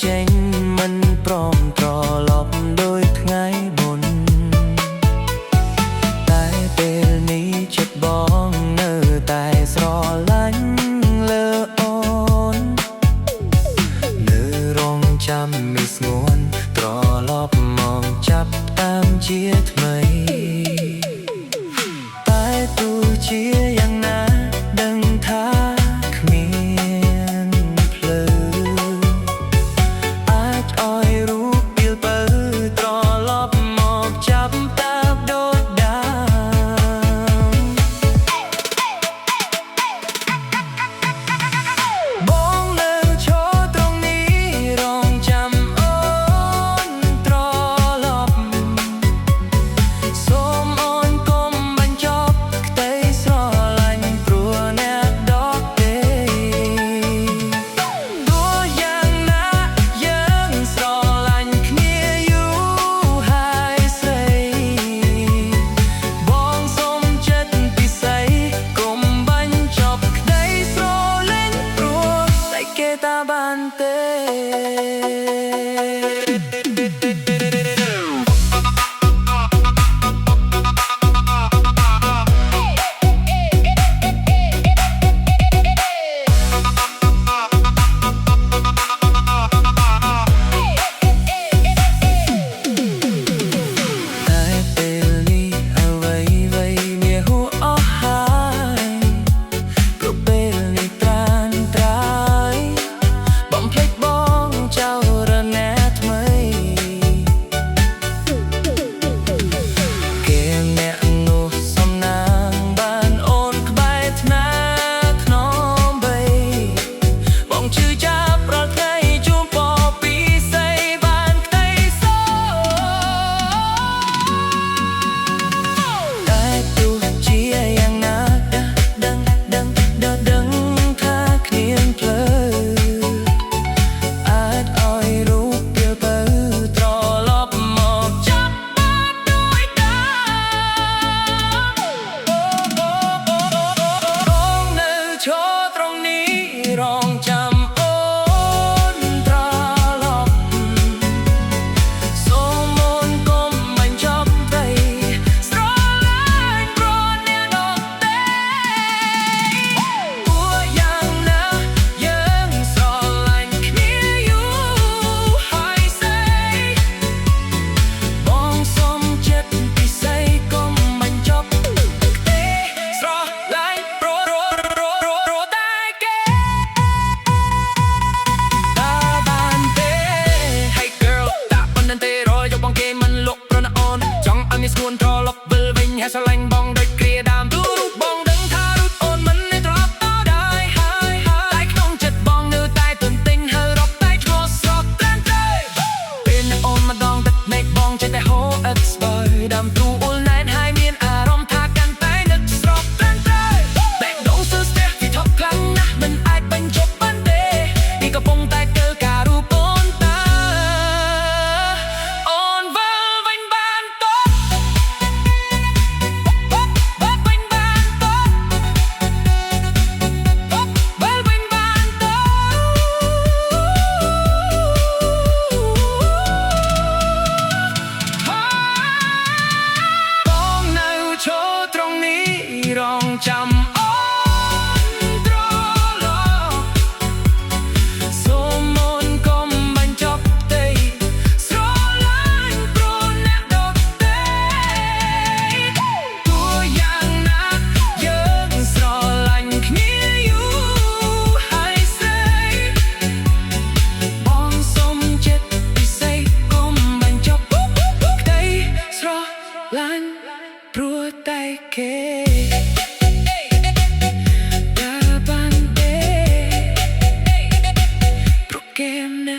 ចេញមិនព្រមត្រឡប់ដោយថ្ងៃមុនតែពេលនេះចិត្តបងនៅតែស្រឡាញ់លើអូននៅរងចាំមិនស្ងួនត្រឡប់មកចាប់តាមជាថ្មីតែទោះជាយ៉ាងណាដឹងថាគ្មានភ្លឺអាចឲ្យរូបពីលបើត្រឡប់មកចាប់តាមដូចដើមបងនៅឈរត្រង់នេះរងចាំអូនត្រឡប់សូមអូនកុំបញ្ចប់ក្តីស្រឡាញ់ព្រោះអ្នកដទៃទោះយ៉ាងណាយើងស្រឡាញ់គ្នាយូរហើយស្រីបងសូមចិត្តពិសេសកុំបញ្ចប់ក្តីស្រឡាញ់ព្រោះតែគេតាបានទេ តែពេលនេះអ្វីមានហួអស់ហើយព្រោះពេលនេះត្រានត្រាយបំភ្លេចបងចោលរណាថ្មីគេអ្នកនោះសំណាងបានអូនក្បែរថ្នាក់ខ្នងបីបងជឿចាប់រាល់ថ្ងៃជួបពពីស័យបានក្តីសោតែទោះជាយ៉ាងណាដឹងថាគ្មានភ្លឺអាចឲ្យរូបពីលបើត្រឡប់មកចាប់បានដូចដើមបងនៅឈរត្រង់នេះរងចាំអូនត្រឡប់សូមអូនកុំបញ្ចប់ក្តីស្រឡាញ់ព្រោះអ្នកដទៃទោះយ៉ាងណាយើងស្រឡាញ់គ្នាយូរហើយស្អីបងសូមចិត្តពិសេសកុំបញ្ចប់ក្តីស្រឡាញ់ព្រោះតែគេតាបានទេ Hey girl តាប៉ុណ្ណឹងទេរយកបងគេមិនលក់ប្រណាអូនចង់ឲ្យមានស្ងួនត្រឡប់វិលវិញហើយស្រឡាញ់បងដូចគ្រាដើមទូរូបបងដឹងថារូបអូនមិននៅត្រឡប់តដែរហើយតែក្នុងចិត្តបងនៅតែទន្ទិញហើយរកតែឈ្មោះស្រស់ត្រែមត្រូវពេលអ្នកអូនម្ដងទឹកភ្នែកបងចេះតែហូរអិតស្បើយដើមទ្រូអ៊ុលណែនហើយមានអារម្មណ៍ថាកាន់តែនឹកស្រស់ត្រែមត្រូវបែបដងសើស្ទះវាថប់ខ្លាំងណាស់មិនអាចបញ្ចប់បានទេនេះកំពុងតែធ្វើការរូបអូនតាអូនវិលវិញបានតបវិញបានតបវិលវិញបានតបបងនៅឈរត្រង់នេះរងចាំអូនត្រឡប់សូមអូនកុំបញ្ចប់ក្តីស្រឡាញ់ព្រោះអ្នកដទៃទោះយ៉ាងណាយើងស្រឡាញ់គ្នាយូរហើយស្អីបងសូមចិត្តពិសេសកុំបញ្ចប់ក្តីស្រឡាញ់ព្រោះតែគេតាបានទេព្រោះគេណា